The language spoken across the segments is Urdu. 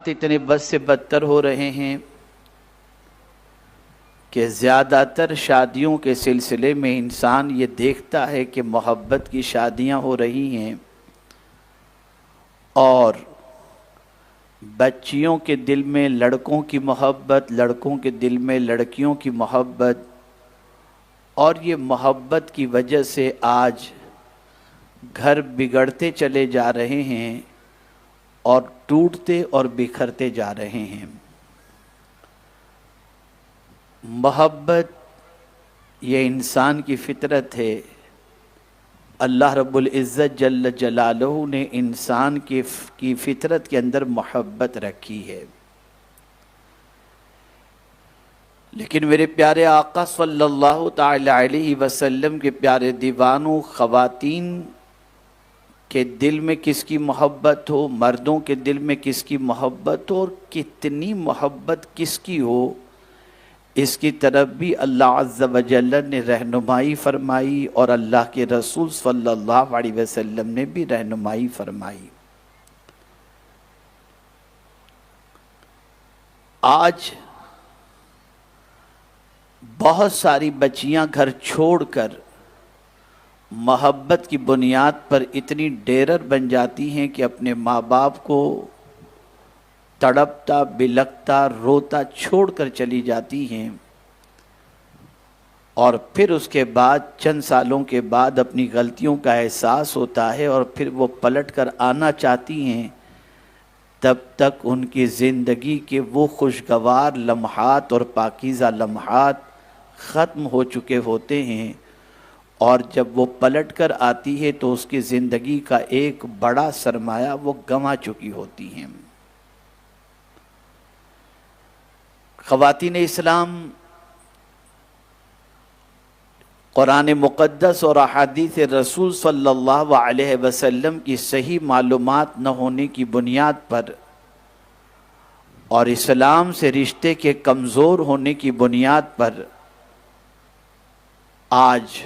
اتنے بد سے بدتر ہو رہے ہیں کہ زیادہ تر شادیوں کے سلسلے میں انسان یہ دیکھتا ہے کہ محبت کی شادیاں ہو رہی ہیں اور بچیوں کے دل میں لڑکوں کی محبت، لڑکوں کے دل میں لڑکیوں کی محبت، اور یہ محبت کی وجہ سے آج گھر بگڑتے چلے جا رہے ہیں اور ٹوٹتے اور بکھرتے جا رہے ہیں۔ محبت یہ انسان کی فطرت ہے۔ اللہ رب العزت جل جلالہ نے انسان کی فطرت کے اندر محبت رکھی ہے، لیکن میرے پیارے آقا صلی اللہ تعالی علیہ وسلم کے پیارے دیوانوں، خواتین کہ دل میں کس کی محبت ہو، مردوں کے دل میں کس کی محبت ہو، اور کتنی محبت کس کی ہو، اس کی طرف بھی اللہ عز و جل نے رہنمائی فرمائی اور اللہ کے رسول صلی اللہ علیہ وسلم نے بھی رہنمائی فرمائی۔ آج بہت ساری بچیاں گھر چھوڑ کر محبت کی بنیاد پر اتنی ڈیرر بن جاتی ہیں کہ اپنے ماں باپ کو تڑپتا بلکتا روتا چھوڑ کر چلی جاتی ہیں، اور پھر اس کے بعد چند سالوں کے بعد اپنی غلطیوں کا احساس ہوتا ہے اور پھر وہ پلٹ کر آنا چاہتی ہیں۔ تب تک ان کی زندگی کے وہ خوشگوار لمحات اور پاکیزہ لمحات ختم ہو چکے ہوتے ہیں، اور جب وہ پلٹ کر آتی ہے تو اس کی زندگی کا ایک بڑا سرمایہ وہ گنوا چکی ہوتی ہیں۔ خواتین اسلام، قرآن مقدس اور احادیث رسول صلی اللہ علیہ وسلم کی صحیح معلومات نہ ہونے کی بنیاد پر اور اسلام سے رشتے کے کمزور ہونے کی بنیاد پر آج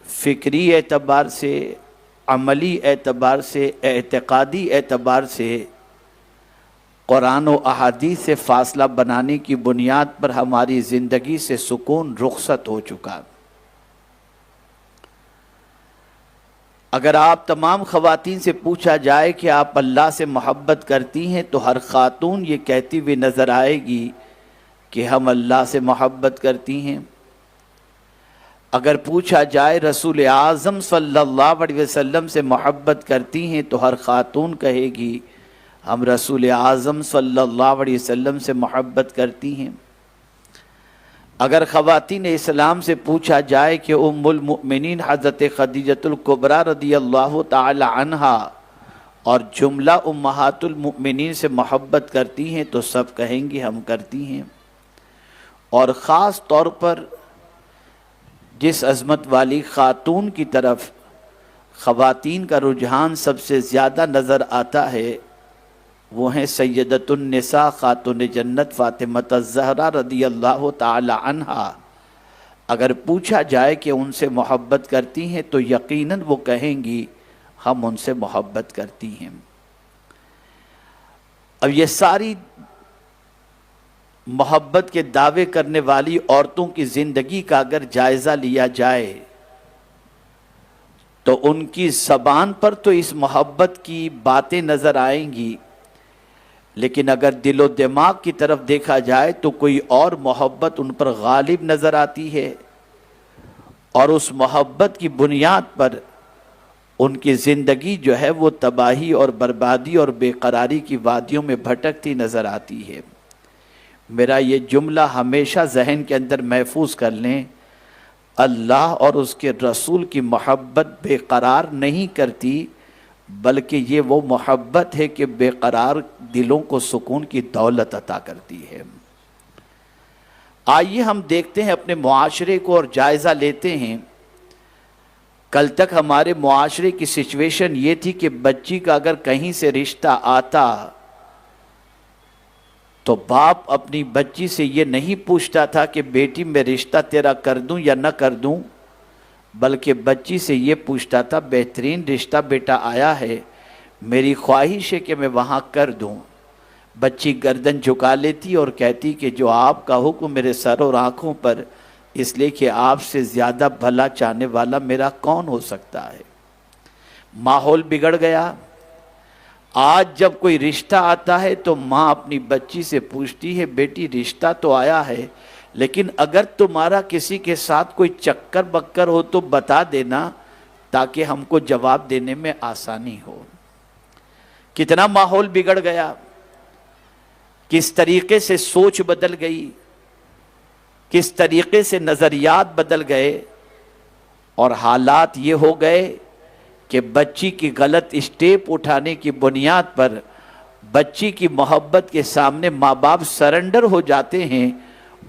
فکری اعتبار سے، عملی اعتبار سے، اعتقادی اعتبار سے قرآن و احادیث سے فاصلہ بنانے کی بنیاد پر ہماری زندگی سے سکون رخصت ہو چکا۔ اگر آپ تمام خواتین سے پوچھا جائے کہ آپ اللہ سے محبت کرتی ہیں تو ہر خاتون یہ کہتی ہوئی نظر آئے گی کہ ہم اللہ سے محبت کرتی ہیں۔ اگر پوچھا جائے رسول اعظم صلی اللہ علیہ وسلم سے محبت کرتی ہیں تو ہر خاتون کہے گی ہم رسول اعظم صلی اللہ علیہ وسلم سے محبت کرتی ہیں۔ اگر خواتین اسلام سے پوچھا جائے کہ ام المؤمنین حضرت خدیجۃ الکبریٰ رضی اللہ تعالی عنہا اور جملہ امہات المؤمنین سے محبت کرتی ہیں تو سب کہیں گے ہم کرتی ہیں۔ اور خاص طور پر جس عظمت والی خاتون کی طرف خواتین کا رجحان سب سے زیادہ نظر آتا ہے وہ ہیں سیدۃ النساء خاتون جنت فاطمہ الزہرا رضی اللہ تعالی عنہا۔ اگر پوچھا جائے کہ ان سے محبت کرتی ہیں تو یقیناً وہ کہیں گی ہم ان سے محبت کرتی ہیں۔ اب یہ ساری محبت کے دعوے کرنے والی عورتوں کی زندگی کا اگر جائزہ لیا جائے تو ان کی زبان پر تو اس محبت کی باتیں نظر آئیں گی، لیکن اگر دل و دماغ کی طرف دیکھا جائے تو کوئی اور محبت ان پر غالب نظر آتی ہے، اور اس محبت کی بنیاد پر ان کی زندگی جو ہے وہ تباہی اور بربادی اور بے قراری کی وادیوں میں بھٹکتی نظر آتی ہے۔ میرا یہ جملہ ہمیشہ ذہن کے اندر محفوظ کر لیں، اللہ اور اس کے رسول کی محبت بے قرار نہیں کرتی، بلکہ یہ وہ محبت ہے کہ بے قرار دلوں کو سکون کی دولت عطا کرتی ہے۔ آئیے ہم دیکھتے ہیں اپنے معاشرے کو اور جائزہ لیتے ہیں۔ کل تک ہمارے معاشرے کی سچویشن یہ تھی کہ بچی کا اگر کہیں سے رشتہ آتا تو باپ اپنی بچی سے یہ نہیں پوچھتا تھا کہ بیٹی میں رشتہ تیرا کر دوں یا نہ کر دوں، بلکہ بچی سے یہ پوچھتا تھا بہترین رشتہ بیٹا آیا ہے، میری خواہش ہے کہ میں وہاں کر دوں۔ بچی گردن جھکا لیتی اور کہتی کہ جو آپ کا حکم میرے سر اور آنکھوں پر، اس لیے کہ آپ سے زیادہ بھلا چاہنے والا میرا کون ہو سکتا ہے۔ ماحول بگڑ گیا۔ آج جب کوئی رشتہ آتا ہے تو ماں اپنی بچی سے پوچھتی ہے بیٹی رشتہ تو آیا ہے، لیکن اگر تمہارا کسی کے ساتھ کوئی چکر بکر ہو تو بتا دینا تاکہ ہم کو جواب دینے میں آسانی ہو۔ کتنا ماحول بگڑ گیا، کس طریقے سے سوچ بدل گئی، کس طریقے سے نظریات بدل گئے، اور حالات یہ ہو گئے کہ بچی کی غلط اسٹیپ اٹھانے کی بنیاد پر بچی کی محبت کے سامنے ماں باپ سرنڈر ہو جاتے ہیں،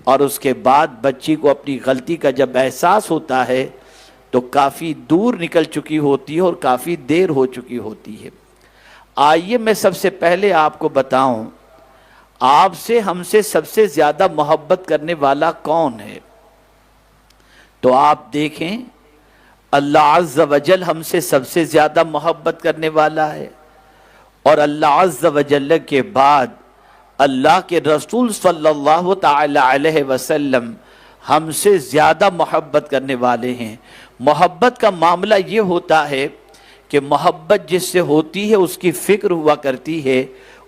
اور اس کے بعد بچی کو اپنی غلطی کا جب احساس ہوتا ہے تو کافی دور نکل چکی ہوتی ہے اور کافی دیر ہو چکی ہوتی ہے۔ آئیے میں سب سے پہلے آپ کو بتاؤں، آپ سے ہم سے سب سے زیادہ محبت کرنے والا کون ہے؟ تو آپ دیکھیں، اللہ عز و جل ہم سے سب سے زیادہ محبت کرنے والا ہے، اور اللہ عز و جل کے بعد اللہ کے رسول صلی اللہ تعالی علیہ وسلم ہم سے زیادہ محبت کرنے والے ہیں۔ محبت کا معاملہ یہ ہوتا ہے کہ محبت جس سے ہوتی ہے اس کی فکر ہوا کرتی ہے،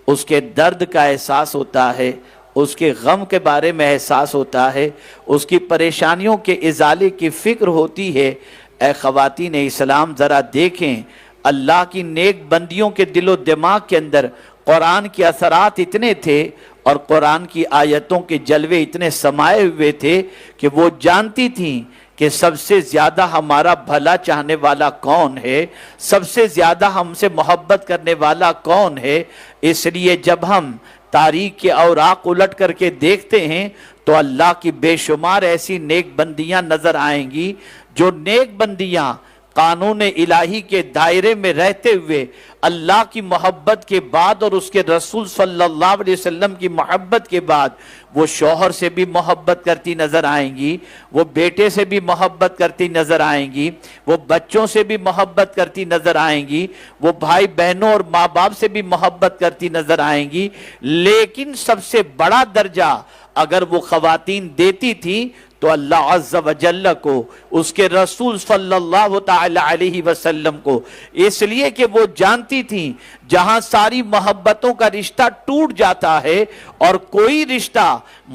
اس کے درد کا احساس ہوتا ہے، اس کے غم کے بارے میں احساس ہوتا ہے، اس کی پریشانیوں کے ازالے کی فکر ہوتی ہے۔ اے خواتین اسلام ذرا دیکھیں، اللہ کی نیک بندیوں کے دل و دماغ کے اندر قرآن کے اثرات اتنے تھے اور قرآن کی آیتوں کے جلوے اتنے سمائے ہوئے تھے کہ وہ جانتی تھیں کہ سب سے زیادہ ہمارا بھلا چاہنے والا کون ہے، سب سے زیادہ ہم سے محبت کرنے والا کون ہے۔ اس لیے جب ہم تاریخ کے اوراق الٹ کر کے دیکھتے ہیں تو اللہ کی بے شمار ایسی نیک بندیاں نظر آئیں گی، جو نیک بندیاں قانون الہی کے دائرے میں رہتے ہوئے اللہ کی محبت کے بعد اور اس کے رسول صلی اللہ علیہ وسلم کی محبت کے بعد وہ شوہر سے بھی محبت کرتی نظر آئیں گی، وہ بیٹے سے بھی محبت کرتی نظر آئیں گی، وہ بچوں سے بھی محبت کرتی نظر آئیں گی، وہ بھائی بہنوں اور ماں باپ سے بھی محبت کرتی نظر آئیں گی۔ لیکن سب سے بڑا درجہ اگر وہ خواتین دیتی تھیں تو اللہ عز و جل کو، اس کے رسول صلی اللہ تعالی علیہ وسلم کو، اس لیے کہ وہ جانتی تھیں جہاں ساری محبتوں کا رشتہ ٹوٹ جاتا ہے اور کوئی رشتہ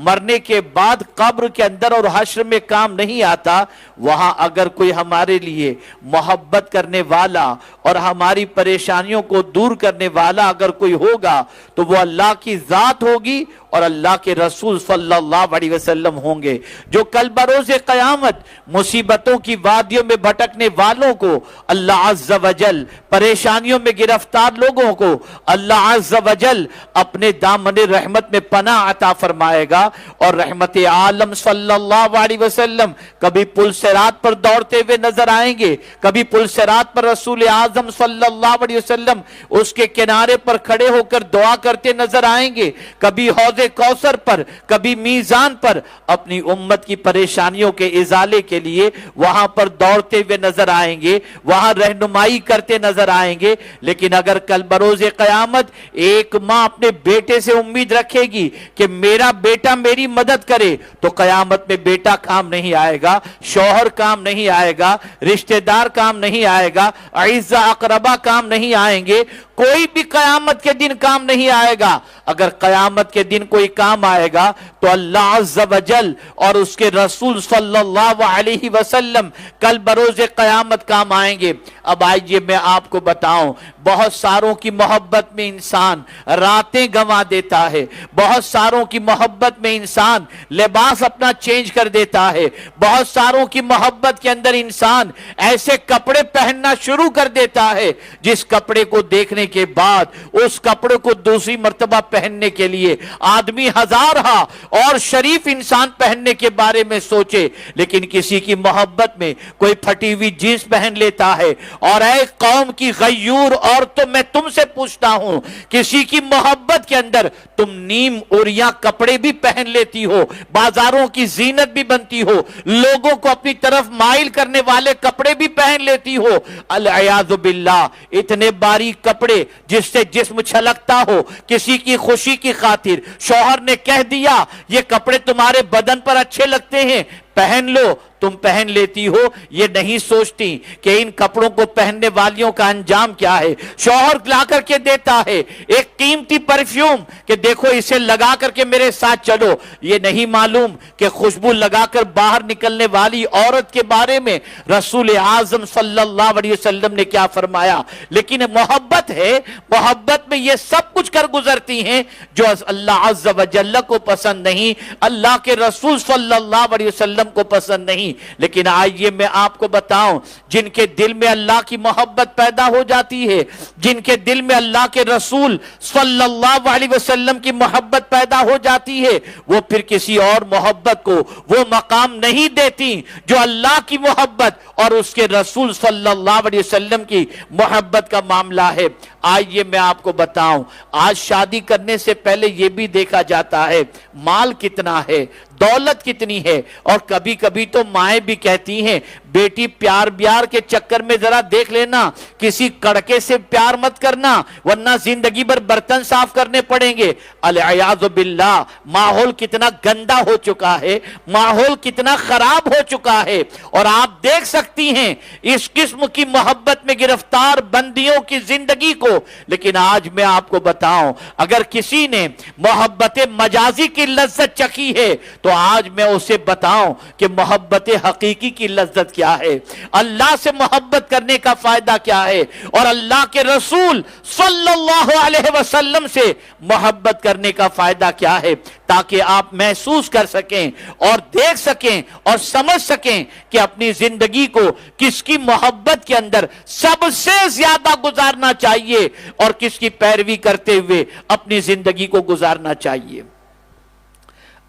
مرنے کے بعد قبر کے اندر اور حشر میں کام نہیں آتا، وہاں اگر کوئی ہمارے لیے محبت کرنے والا اور ہماری پریشانیوں کو دور کرنے والا اگر کوئی ہوگا تو وہ اللہ کی ذات ہوگی اور اللہ کے رسول صلی اللہ علیہ وسلم ہوں گے، جو کل بروز قیامت مصیبتوں کی وادیوں میں بھٹکنے والوں کو اللہ عز و جل، پریشانیوں میں گرفتار لوگوں کو اللہ عز و جل اپنے دامن رحمت میں پناہ عطا فرمائے گا، اور رحمت عالم صلی اللہ علیہ وسلم کبھی پل صراط پر دوڑتے ہوئے نظر آئیں گے، کبھی پل صراط پر رسول اعظم صلی اللہ علیہ وسلم اس کے کنارے پر کھڑے ہو کر دعا کرتے نظر آئیں گے، کبھی حوض کوثر پر، کبھی میزان پر اپنی امت کی پریشانیوں کے ازالے کے لیے وہاں پر دوڑتے ہوئے نظر آئیں گے، وہاں رہنمائی کرتے نظر آئیں گے۔ لیکن اگر کل بروز قیامت ایک ماں اپنے بیٹے سے امید رکھے گی کہ میرا بیٹا میری مدد کرے تو قیامت میں بیٹا کام نہیں آئے گا، شوہر کام نہیں آئے گا، رشتہ دار کام نہیں آئے گا، اعزا اقربا کام نہیں آئیں گے، کوئی بھی قیامت کے دن کام نہیں آئے گا۔ اگر قیامت کے دن کوئی کام آئے گا تو اللہ عز و جل اور اس کے رسول صلی اللہ علیہ وسلم کل بروز قیامت کام آئیں گے۔ اب آئیے میں آپ کو بتاؤں، بہت ساروں کی محبت میں انسان راتیں گنوا دیتا ہے، بہت ساروں کی محبت میں انسان لباس اپنا چینج کر دیتا ہے، بہت ساروں کی محبت کے اندر انسان ایسے کپڑے پہننا شروع کر دیتا ہے جس کپڑے کو دیکھنے کے بعد اس کپڑے کو دوسری مرتبہ پہننے کے لیے آدمی ہزارہ اور شریف انسان پہننے کے بارے میں سوچے، لیکن کسی کی محبت میں کوئی پھٹی ہوئی جینس پہن لیتا ہے، اور اے قوم کی غیور عورتوں میں تم تم سے پوچھتا ہوں، کسی کی محبت کے اندر تم نیم اوریاں کپڑے بھی پہن لیتی ہو، بازاروں کی زینت بھی بنتی ہو، لوگوں کو اپنی طرف مائل کرنے والے کپڑے بھی پہن لیتی ہو، العیاذ باللہ اتنے باریک کپڑے جس سے جسم چھلکتا ہو، کسی کی خوشی کی خاطر شوہر نے کہہ دیا یہ کپڑے تمہارے بدن پر اچھے لگتے ہیں پہن لو، تم پہن لیتی ہو، یہ نہیں سوچتی کہ ان کپڑوں کو پہننے والیوں کا انجام کیا ہے۔ شوہر لا کر کے دیتا ہے ایک قیمتی پرفیوم کہ دیکھو اسے لگا کر کے میرے ساتھ چلو، یہ نہیں معلوم کہ خوشبو لگا کر باہر نکلنے والی عورت کے بارے میں رسول اعظم صلی اللہ علیہ وسلم نے کیا فرمایا۔ لیکن محبت ہے، محبت میں یہ سب کچھ کر گزرتی ہیں جو اللہ عز و جل کو پسند نہیں، اللہ کے رسول صلی اللہ علیہ وسلم کو پسند نہیں۔ لیکن آئیے میں آپ کو بتاؤں، جن کے دل میں اللہ کی محبت پیدا ہو جاتی ہے، جن کے دل میں اللہ کے رسول صلی اللہ علیہ وسلم کی محبت پیدا ہو جاتی ہے، وہ پھر کسی اور محبت کو وہ مقام نہیں دیتی جو اللہ کی محبت اور اس کے رسول صلی اللہ علیہ وسلم کی محبت کا معاملہ ہے۔ آئیے میں آپ کو بتاؤں، آج شادی کرنے سے پہلے یہ بھی دیکھا جاتا ہے مال کتنا ہے، دولت کتنی ہے، اور کبھی کبھی تو مائیں بھی کہتی ہیں بیٹی پیار بیار کے چکر میں ذرا دیکھ لینا، کسی کڑکے سے پیار مت کرنا ورنہ زندگی بھر برتن صاف کرنے پڑیں گے۔ العیاذ باللہ ماحول کتنا گندا ہو چکا ہے، ماحول کتنا خراب ہو چکا ہے، اور آپ دیکھ سکتی ہیں اس قسم کی محبت میں گرفتار بندیوں کی زندگی کو۔ لیکن آج میں آپ کو بتاؤں، اگر کسی نے محبت مجازی کی لذت چکھی ہے تو آج میں اسے بتاؤں کہ محبت حقیقی کی لذت کیا ہے، اللہ سے محبت کرنے کا فائدہ کیا ہے، اور اللہ کے رسول صلی اللہ علیہ وسلم سے محبت کرنے کا فائدہ کیا ہے، تاکہ آپ محسوس کر سکیں اور دیکھ سکیں اور سمجھ سکیں کہ اپنی زندگی کو کس کی محبت کے اندر سب سے زیادہ گزارنا چاہیے اور کس کی پیروی کرتے ہوئے اپنی زندگی کو گزارنا چاہیے۔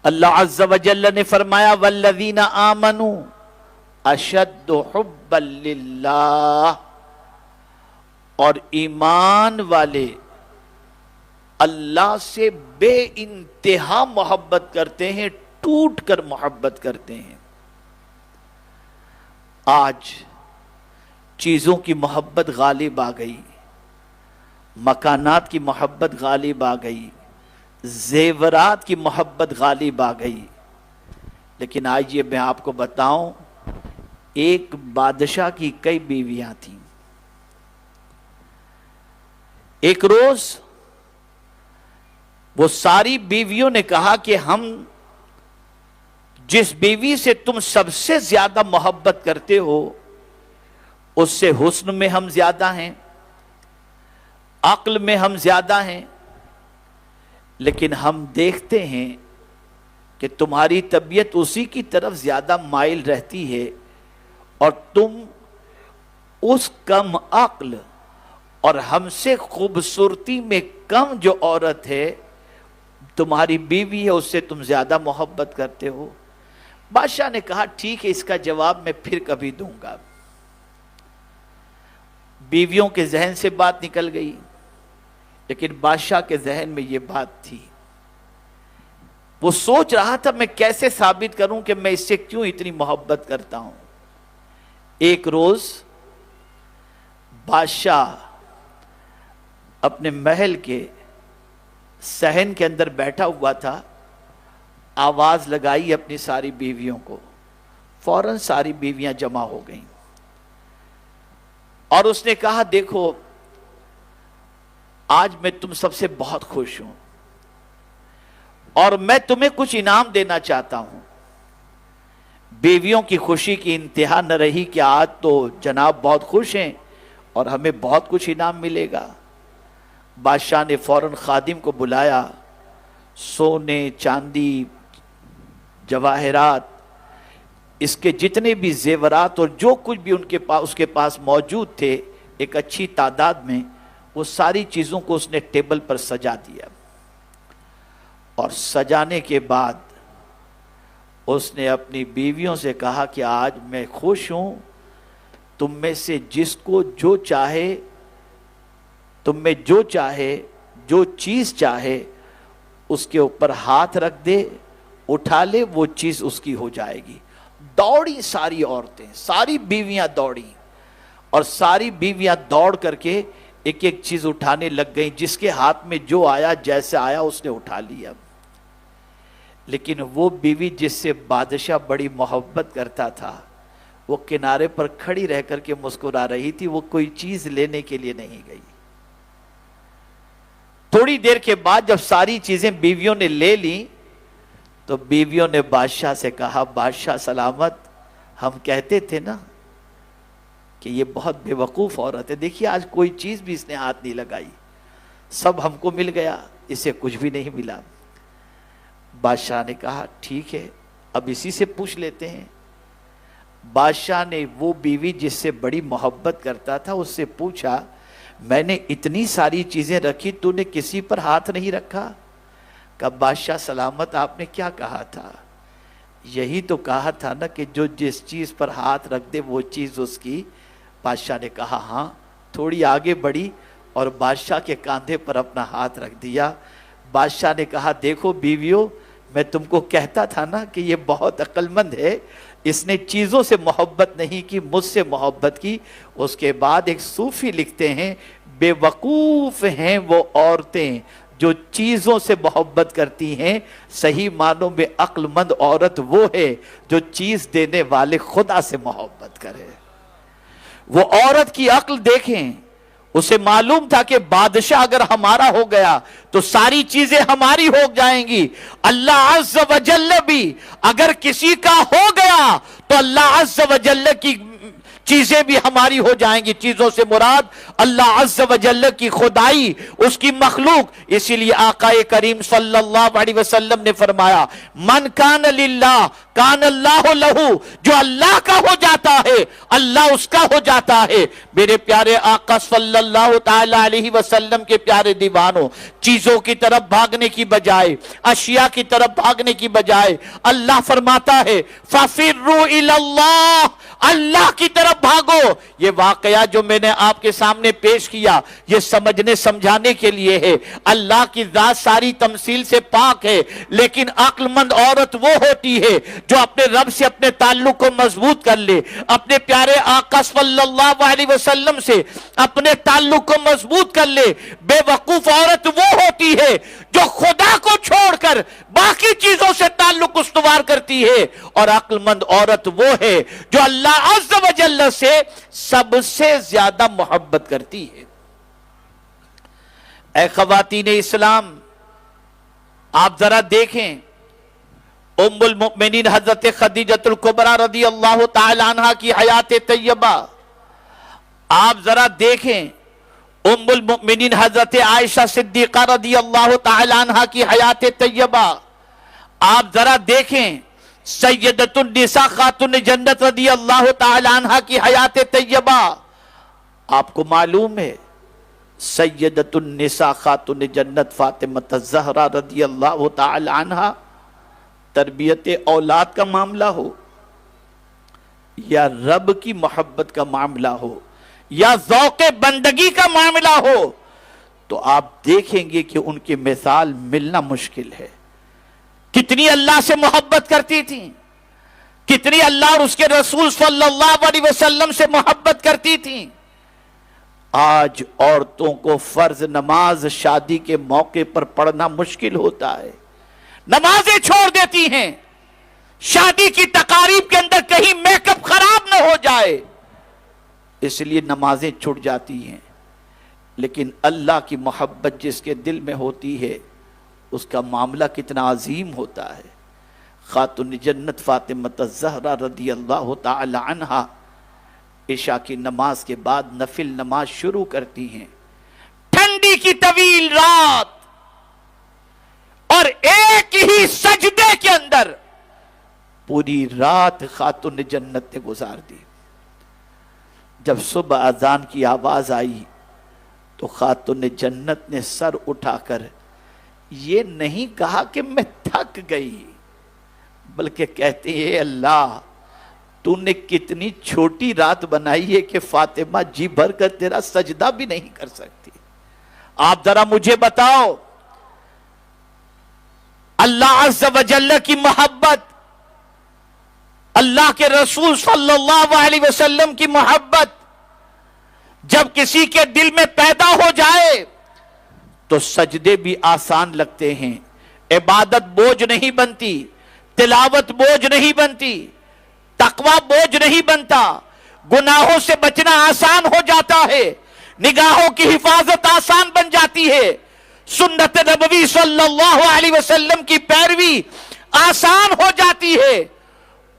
اللہ عز و جل نے فرمایا والذین آمنوا اشد حبا للہ، اور ایمان والے اللہ سے بے انتہا محبت کرتے ہیں، ٹوٹ کر محبت کرتے ہیں۔ آج چیزوں کی محبت غالب آ گئی، مکانات کی محبت غالب آ گئی، زیورات کی محبت غالب آ گئی۔ لیکن آج یہ میں آپ کو بتاؤں، ایک بادشاہ کی کئی بیویاں تھیں۔ ایک روز وہ ساری بیویوں نے کہا کہ ہم جس بیوی سے تم سب سے زیادہ محبت کرتے ہو اس سے حسن میں ہم زیادہ ہیں، عقل میں ہم زیادہ ہیں، لیکن ہم دیکھتے ہیں کہ تمہاری طبیعت اسی کی طرف زیادہ مائل رہتی ہے، اور تم اس کم عقل اور ہم سے خوبصورتی میں کم جو عورت ہے تمہاری بیوی ہے، اس سے تم زیادہ محبت کرتے ہو۔ بادشاہ نے کہا ٹھیک ہے، اس کا جواب میں پھر کبھی دوں گا۔ بیویوں کے ذہن سے بات نکل گئی، لیکن بادشاہ کے ذہن میں یہ بات تھی۔ وہ سوچ رہا تھا میں کیسے ثابت کروں کہ میں اس سے کیوں اتنی محبت کرتا ہوں۔ ایک روز بادشاہ اپنے محل کے صحن کے اندر بیٹھا ہوا تھا، آواز لگائی اپنی ساری بیویوں کو، فوراً ساری بیویاں جمع ہو گئیں، اور اس نے کہا دیکھو آج میں تم سب سے بہت خوش ہوں اور میں تمہیں کچھ انعام دینا چاہتا ہوں۔ بیویوں کی خوشی کی انتہا نہ رہی کہ آج تو جناب بہت خوش ہیں اور ہمیں بہت کچھ انعام ملے گا۔ بادشاہ نے فوراً خادم کو بلایا، سونے چاندی جواہرات اس کے جتنے بھی زیورات اور جو کچھ بھی اس کے پاس موجود تھے ایک اچھی تعداد میں، وہ ساری چیزوں کو اس نے ٹیبل پر سجا دیا، اور سجانے کے بعد اس نے اپنی بیویوں سے کہا کہ آج میں خوش ہوں، تم میں سے جس کو جو چاہے تم میں جو چاہے، جو چیز چاہے اس کے اوپر ہاتھ رکھ دے، اٹھا لے، وہ چیز اس کی ہو جائے گی۔ دوڑی ساری عورتیں، ساری بیویاں دوڑی، اور ساری بیویاں دوڑ کر کے ایک ایک چیز اٹھانے لگ گئیں، جس کے ہاتھ میں جو آیا، جیسے آیا اس نے اٹھا لیا۔ لیکن وہ بیوی جس سے بادشاہ بڑی محبت کرتا تھا، وہ کنارے پر کھڑی رہ کر کے مسکرا رہی تھی، وہ کوئی چیز لینے کے لیے نہیں گئی۔ تھوڑی دیر کے بعد جب ساری چیزیں بیویوں نے لے لیں تو بیویوں نے بادشاہ سے کہا، بادشاہ سلامت، ہم کہتے تھے نا کہ یہ بہت بے وقوف عورت ہے، دیکھیے آج کوئی چیز بھی اس نے ہاتھ نہیں لگائی، سب ہم کو مل گیا، اسے کچھ بھی نہیں ملا۔ بادشاہ نے کہا ٹھیک ہے، اب اسی سے پوچھ لیتے ہیں۔ بادشاہ نے وہ بیوی جس سے بڑی محبت کرتا تھا اس سے پوچھا، میں نے اتنی ساری چیزیں رکھی، تو نے کسی پر ہاتھ نہیں رکھا؟ کہ بادشاہ سلامت، آپ نے کیا کہا تھا؟ یہی تو کہا تھا نا کہ جو جس چیز پر ہاتھ رکھ دے وہ چیز اس کی۔ بادشاہ نے کہا ہاں، تھوڑی آگے بڑھی اور بادشاہ کے کاندھے پر اپنا ہاتھ رکھ دیا۔ بادشاہ نے کہا دیکھو بیویوں، میں تم کو کہتا تھا نا کہ یہ بہت عقل مند ہے، اس نے چیزوں سے محبت نہیں کی، مجھ سے محبت کی۔ اس کے بعد ایک صوفی لکھتے ہیں، بے وقوف ہیں وہ عورتیں جو چیزوں سے محبت کرتی ہیں، صحیح معنوں میں عقل مند عورت وہ ہے جو چیز دینے والے خدا سے محبت کرے۔ وہ عورت کی عقل دیکھیں، اسے معلوم تھا کہ بادشاہ اگر ہمارا ہو گیا تو ساری چیزیں ہماری ہو جائیں گی، اللہ عز و جل بھی اگر کسی کا ہو گیا تو اللہ عز و جل کی چیزیں بھی ہماری ہو جائیں گی۔ چیزوں سے مراد اللہ عز و جل کی خدائی، اس کی مخلوق۔ اسی لیے آقا کریم صلی اللہ علیہ وسلم نے فرمایا، من کان للہ کان اللہ لہو، جو اللہ کا ہو جاتا ہے اللہ اس کا ہو جاتا ہے۔ میرے پیارے آقا صلی اللہ تعالی علیہ وسلم کے پیارے دیوانوں، چیزوں کی طرف بھاگنے کی بجائے، اشیاء کی طرف بھاگنے کی بجائے، اللہ فرماتا ہے فَفِرُّوا إِلَى اللَّهِ، اللہ کی طرف بھاگو۔ یہ واقعہ جو میں نے آپ کے سامنے پیش کیا یہ سمجھنے سمجھانے کے لیے ہے۔ اللہ کی ذات ساری تمثیل سے پاک ہے، لیکن عقل مند عورت وہ ہوتی ہے جو اپنے رب سے اپنے تعلق کو مضبوط کر لے، اپنے پیارے آقا صلی اللہ علیہ وسلم سے اپنے تعلق کو مضبوط کر لے۔ بے وقوف عورت وہ ہوتی ہے جو خدا کو چھوڑ کر باقی چیزوں سے تعلق استوار کرتی ہے، اور عقل مند عورت وہ ہے جو اللہ عز و جل سے سب سے زیادہ محبت کرتی ہے۔ اے خواتین اسلام، آپ ذرا دیکھیں ام المؤمنین حضرت خدیجۃ الکبریٰ رضی اللہ تعالی عنہ کی حیات طیبہ، آپ ذرا دیکھیں ام المؤمنین حضرت عائشہ صدیقہ رضی اللہ تعالی عنہ کی حیات طیبہ، آپ ذرا دیکھیں سیدۃ النساء خاتون جنت رضی اللہ تعالی عنہ کی حیات طیبہ۔ آپ کو معلوم ہے سیدۃ النساء خاتون جنت فاطمہ الزہرا رضی اللہ تعالی عنہ، تربیت اولاد کا معاملہ ہو یا رب کی محبت کا معاملہ ہو یا ذوق بندگی کا معاملہ ہو، تو آپ دیکھیں گے کہ ان کی مثال ملنا مشکل ہے۔ کتنی اللہ سے محبت کرتی تھی، کتنی اللہ اور اس کے رسول صلی اللہ علیہ وسلم سے محبت کرتی تھی۔ آج عورتوں کو فرض نماز شادی کے موقع پر پڑھنا مشکل ہوتا ہے، نمازیں چھوڑ دیتی ہیں، شادی کی تقاریب کے اندر کہیں میک اپ خراب نہ ہو جائے اس لیے نمازیں چھوٹ جاتی ہیں۔ لیکن اللہ کی محبت جس کے دل میں ہوتی ہے اس کا معاملہ کتنا عظیم ہوتا ہے۔ خاتون جنت فاطمہ الزہرا رضی اللہ تعالی عنہا عشاء کی نماز کے بعد نفل نماز شروع کرتی ہیں، ٹھنڈی کی طویل رات، اور ایک ہی سجدے کے اندر پوری رات خاتون جنت نے گزار دی۔ جب صبح اذان کی آواز آئی تو خاتون جنت نے سر اٹھا کر یہ نہیں کہا کہ میں تھک گئی، بلکہ کہتے ہیں اللہ تو نے کتنی چھوٹی رات بنائی ہے کہ فاطمہ جی بھر کر تیرا سجدہ بھی نہیں کر سکتی۔ آپ ذرا مجھے بتاؤ، اللہ عز و جل کی محبت، اللہ کے رسول صلی اللہ علیہ وسلم کی محبت جب کسی کے دل میں پیدا ہو جائے تو سجدے بھی آسان لگتے ہیں، عبادت بوجھ نہیں بنتی، تلاوت بوجھ نہیں بنتی، تقوی بوجھ نہیں بنتا، گناہوں سے بچنا آسان ہو جاتا ہے، نگاہوں کی حفاظت آسان بن جاتی ہے، سنت نبوی صلی اللہ علیہ وسلم کی پیروی آسان ہو جاتی ہے۔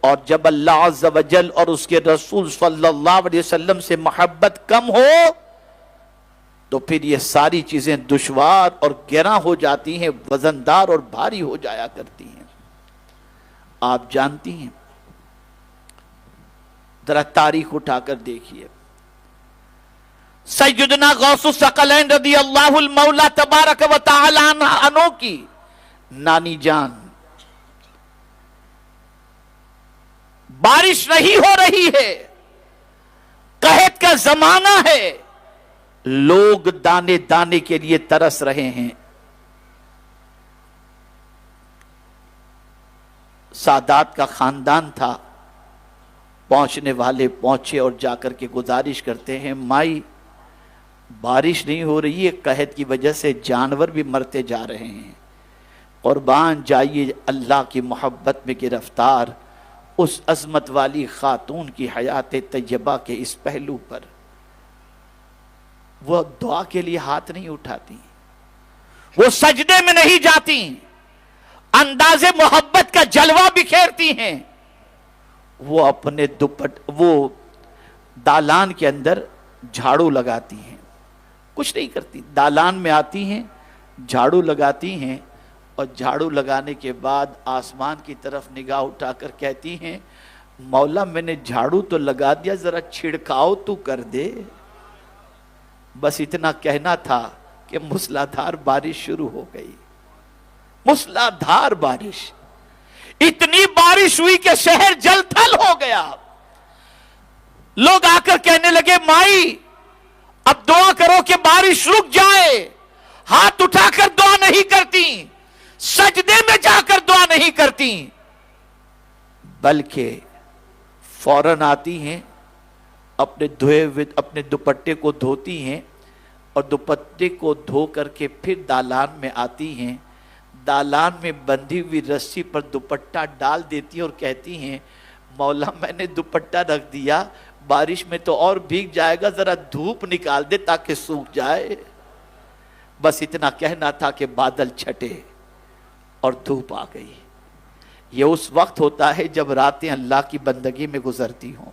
اور جب اللہ عز و جل اور اس کے رسول صلی اللہ علیہ وسلم سے محبت کم ہو تو پھر یہ ساری چیزیں دشوار اور گراں ہو جاتی ہیں، وزندار اور بھاری ہو جایا کرتی ہیں۔ آپ جانتی ہیں، ذرا تاریخ اٹھا کر دیکھیے، سیدنا غوث الثقلین رضی اللہ المولا تبارک و تعالی عنہ کی نانی جان، بارش نہیں ہو رہی ہے، قحط کا زمانہ ہے، لوگ دانے دانے کے لیے ترس رہے ہیں۔ سادات کا خاندان تھا، پہنچنے والے پہنچے اور جا کر کے گزارش کرتے ہیں، مائی بارش نہیں ہو رہی ہے، قحط کی وجہ سے جانور بھی مرتے جا رہے ہیں، قربان جائیے اللہ کی محبت میں گرفتار اس عظمت والی خاتون کی حیات طیبہ کے اس پہلو پر۔ وہ دعا کے لیے ہاتھ نہیں اٹھاتی، وہ سجدے میں نہیں جاتی، انداز محبت کا جلوہ بکھیرتی ہیں، وہ اپنے وہ دالان کے اندر جھاڑو لگاتی ہیں، کچھ نہیں کرتی، دالان میں آتی ہیں، جھاڑو لگاتی ہیں، اور جھاڑو لگانے کے بعد آسمان کی طرف نگاہ اٹھا کر کہتی ہیں، مولا میں نے جھاڑو تو لگا دیا، ذرا چھڑکاؤ تو کر دے۔ بس اتنا کہنا تھا کہ موسلادھار بارش شروع ہو گئی، موسلادھار بارش، اتنی بارش ہوئی کہ شہر جل تھل ہو گیا۔ لوگ آ کر کہنے لگے، مائی اب دعا کرو کہ بارش رک جائے، ہاتھ اٹھا کر دعا نہیں کرتی، سجدے میں جا کر دعا نہیں کرتی، بلکہ فوراً آتی ہیں، اپنے دھوئے ہوئے اپنے دوپٹے کو دھوتی ہیں، اور دوپٹے کو دھو کر کے پھر دالان میں آتی ہیں، دالان میں بندھی ہوئی رسی پر دوپٹہ ڈال دیتی ہیں اور کہتی ہیں، مولا میں نے دوپٹہ رکھ دیا، بارش میں تو اور بھیگ جائے گا، ذرا دھوپ نکال دے تاکہ سوکھ جائے۔ بس اتنا کہنا تھا کہ بادل چھٹے اور دھوپ آ گئی۔ یہ اس وقت ہوتا ہے جب راتیں اللہ کی بندگی میں گزرتی ہوں،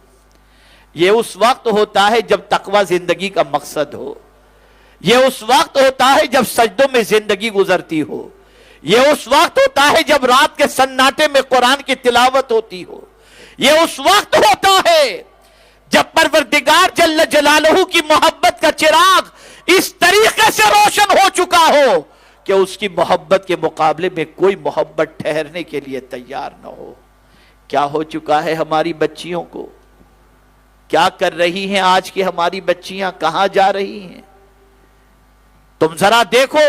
یہ اس وقت ہوتا ہے جب تقوی زندگی کا مقصد ہو، یہ اس وقت ہوتا ہے جب سجدوں میں زندگی گزرتی ہو، یہ اس وقت ہوتا ہے جب رات کے سناٹے میں قرآن کی تلاوت ہوتی ہو، یہ اس وقت ہوتا ہے جب پروردگار جل جلالہ کی محبت کا چراغ اس طریقے سے روشن ہو چکا ہو کہ اس کی محبت کے مقابلے میں کوئی محبت ٹھہرنے کے لیے تیار نہ ہو۔ کیا ہو چکا ہے ہماری بچیوں کو؟ کیا کر رہی ہیں آج کی ہماری بچیاں؟ کہاں جا رہی ہیں؟ تم ذرا دیکھو،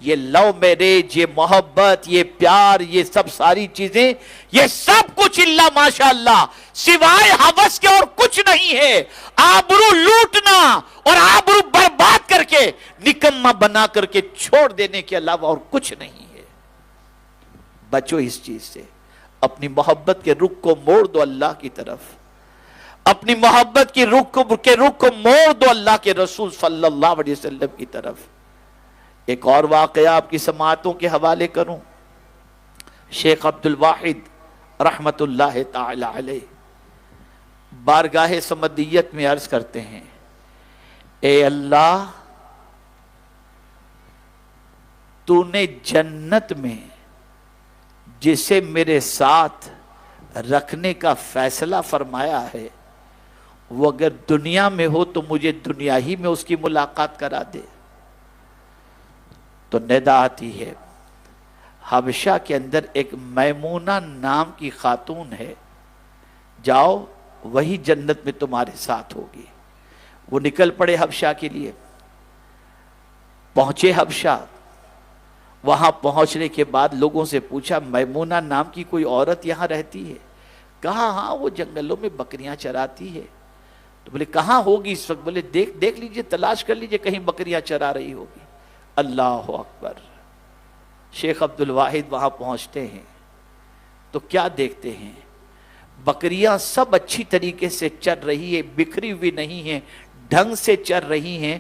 یہ لو میرج، یہ محبت، یہ پیار، یہ سب ساری چیزیں، یہ سب کچھ اللہ ماشاءاللہ سوائے ہوس کے اور کچھ نہیں ہے۔ آبرو لوٹنا اور آبرو برباد کر کے نکمہ بنا کر کے چھوڑ دینے کے علاوہ اور کچھ نہیں ہے۔ بچو اس چیز سے، اپنی محبت کے رخ کو موڑ دو اللہ کی طرف، اپنی محبت کی رخ کو موڑ دو اللہ کے رسول صلی اللہ علیہ وسلم کی طرف۔ ایک اور واقعہ آپ کی سماعتوں کے حوالے کروں، شیخ عبد الواحد رحمت اللہ تعالی علیہ بارگاہ سمدیت میں عرض کرتے ہیں، اے اللہ تو نے جنت میں جسے میرے ساتھ رکھنے کا فیصلہ فرمایا ہے، وہ اگر دنیا میں ہو تو مجھے دنیا ہی میں اس کی ملاقات کرا دے۔ تو ندا آتی ہے، حبشہ کے اندر ایک میمونہ نام کی خاتون ہے، جاؤ وہی جنت میں تمہارے ساتھ ہوگی۔ وہ نکل پڑے حبشہ کے لیے، پہنچے حبشہ. وہاں پہنچنے کے بعد لوگوں سے پوچھا میمونہ نام کی کوئی عورت یہاں رہتی ہے؟ کہا ہاں وہ جنگلوں میں بکریاں چراتی ہے. تو بولے کہاں ہوگی اس وقت؟ بولے دیکھ لیجئے، تلاش کر لیجئے، کہیں بکریاں چرا رہی ہوگی. اللہ اکبر. شیخ عبد الواحد وہاں پہنچتے ہیں تو کیا دیکھتے ہیں؟ بکریاں سب اچھی طریقے سے چر رہی ہے، بکھری ہوئی نہیں ہیں، ڈھنگ سے چر رہی ہیں،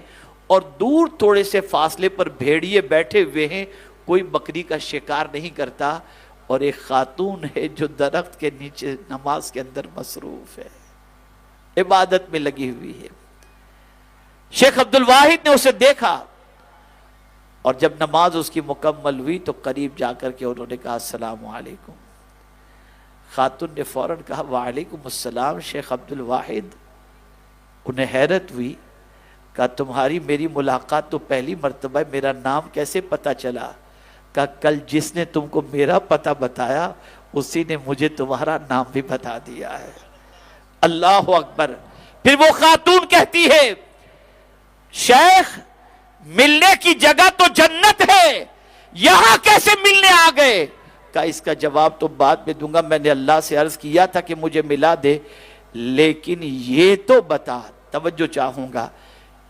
اور دور تھوڑے سے فاصلے پر بھیڑیے بیٹھے ہوئے ہیں، کوئی بکری کا شکار نہیں کرتا، اور ایک خاتون ہے جو درخت کے نیچے نماز کے اندر مصروف ہے، عبادت میں لگی ہوئی ہے. شیخ عبد الواحد نے اسے دیکھا، اور جب نماز اس کی مکمل ہوئی تو قریب جا کر کے انہوں نے کہا السلام علیکم. خاتون نے فوراً کہا وعلیکم السلام شیخ عبد الواحد. انہیں حیرت ہوئی، کہا تمہاری میری ملاقات تو پہلی مرتبہ، میرا نام کیسے پتا چلا؟ کہا کل جس نے تم کو میرا پتہ بتایا اسی نے مجھے تمہارا نام بھی بتا دیا ہے. اللہ اکبر. پھر وہ خاتون کہتی ہے شیخ ملنے کی جگہ تو جنت ہے، یہاں کیسے ملنے آ گئے؟ کہا اس کا جواب تو بعد میں دوں گا، میں نے اللہ سے عرض کیا تھا کہ مجھے ملا دے، لیکن یہ تو بتا، توجہ چاہوں گا،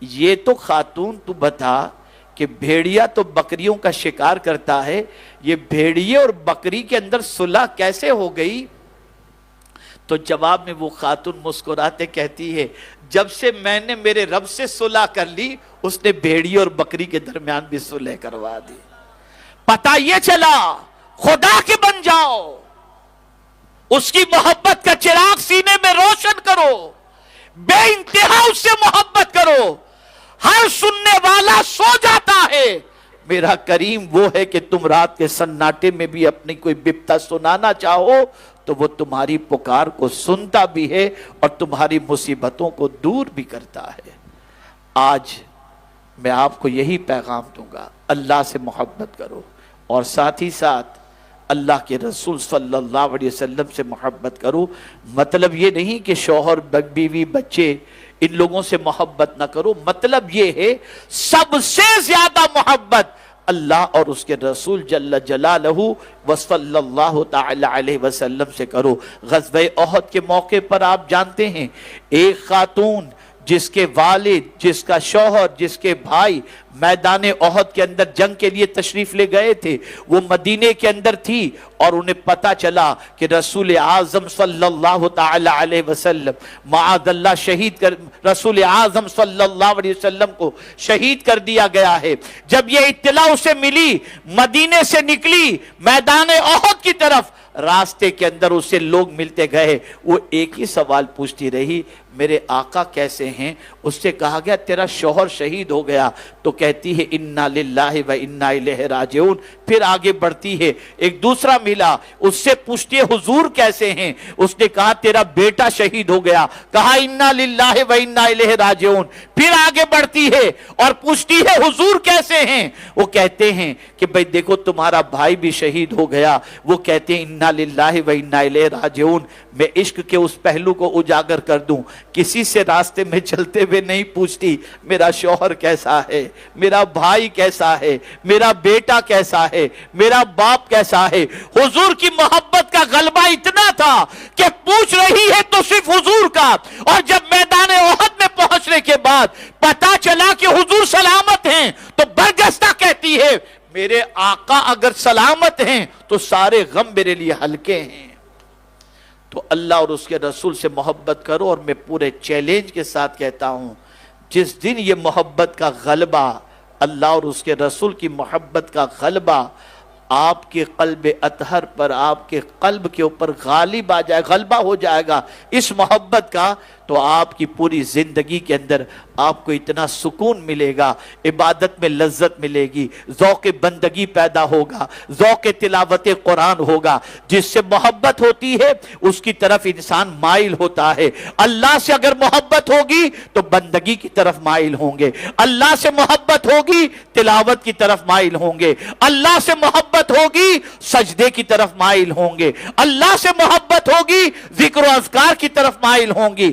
یہ تو خاتون تو بتا کہ بھیڑیا تو بکریوں کا شکار کرتا ہے، یہ بھیڑیے اور بکری کے اندر صلح کیسے ہو گئی؟ تو جواب میں وہ خاتون مسکراتے کہتی ہے جب سے میں نے میرے رب سے صلح کر لی، اس نے بھیڑیے اور بکری کے درمیان بھی صلح کروا دی. پتہ یہ چلا خدا کے بن جاؤ، اس کی محبت کا چراغ سینے میں روشن کرو، بے انتہا اس سے محبت کرو. ہر سننے والا سو جاتا ہے، میرا کریم وہ ہے کہ تم رات کے سناٹے میں بھی اپنی کوئی بپتا سنانا چاہو تو وہ تمہاری پکار کو سنتا بھی ہے اور تمہاری مصیبتوں کو دور بھی کرتا ہے. آج میں آپ کو یہی پیغام دوں گا، اللہ سے محبت کرو، اور ساتھ ہی ساتھ اللہ کے رسول صلی اللہ علیہ وسلم سے محبت کرو. مطلب یہ نہیں کہ شوہر بیوی بچے ان لوگوں سے محبت نہ کرو، مطلب یہ ہے سب سے زیادہ محبت اللہ اور اس کے رسول جل جلالہ وصلی اللہ تعالی علیہ وسلم سے کرو. غزوہ احد کے موقع پر آپ جانتے ہیں ایک خاتون جس کے والد، جس کا شوہر، جس کے بھائی میدان احد کے اندر جنگ کے لیے تشریف لے گئے تھے، وہ مدینے کے اندر تھی اور انہیں پتا چلا کہ رسول اعظم صلی اللہ تعالی علیہ وسلم معاذ اللہ رسول اعظم صلی اللہ علیہ وسلم کو شہید کر دیا گیا ہے. جب یہ اطلاع اسے ملی، مدینے سے نکلی میدان احد کی طرف، راستے کے اندر اسے لوگ ملتے گئے، وہ ایک ہی سوال پوچھتی رہی میرے آقا کیسے ہیں؟ اس سے کہا گیا تیرا شوہر شہید ہو گیا. تو کہتی ہے انا للہ و انا الیہ راجعون. پھر آگے بڑھتی ہے، ایک دوسرا ملا، اس سے پوچھتی ہے حضور کیسے ہیں؟ اس نے کہا تیرا بیٹا شہید ہو گیا. کہا انا للہ و انا الیہ راجعون. پھر آگے بڑھتی ہے اور پوچھتی ہے حضور کیسے ہیں؟ وہ کہتے ہیں کہ بھئی دیکھو تمہارا بھائی بھی شہید ہو گیا. وہ کہتے ہیں انا للہ و انا الیہ راجعون. میں عشق کے اس پہلو کو اجاگر کر دوں، کسی سے راستے میں چلتے ہوئے نہیں پوچھتی میرا شوہر کیسا ہے، میرا بھائی کیسا ہے، میرا بیٹا کیسا ہے، میرا باپ کیسا ہے. حضور کی محبت کا غلبہ اتنا تھا کہ پوچھ رہی ہے تو صرف حضور کا. اور جب میدان احد میں پہنچنے کے بعد پتا چلا کہ حضور سلامت ہیں تو برگشتہ کہتی ہے میرے آقا اگر سلامت ہیں تو سارے غم میرے لیے ہلکے ہیں. تو اللہ اور اس کے رسول سے محبت کرو. اور میں پورے چیلنج کے ساتھ کہتا ہوں جس دن یہ محبت کا غلبہ، اللہ اور اس کے رسول کی محبت کا غلبہ آپ کے قلب اطہر پر، آپ کے قلب کے اوپر غالب آ جائے، غلبہ ہو جائے گا اس محبت کا، تو آپ کی پوری زندگی کے اندر آپ کو اتنا سکون ملے گا، عبادت میں لذت ملے گی، ذوق بندگی پیدا ہوگا، ذوق تلاوت قرآن ہوگا. جس سے محبت ہوتی ہے اس کی طرف انسان مائل ہوتا ہے. اللہ سے اگر محبت ہوگی تو بندگی کی طرف مائل ہوں گے، اللہ سے محبت ہوگی تلاوت کی طرف مائل ہوں گے، اللہ سے محبت ہوگی سجدے کی طرف مائل ہوں گے، اللہ سے محبت ہوگی ذکر و اذکار کی طرف مائل ہوں گی.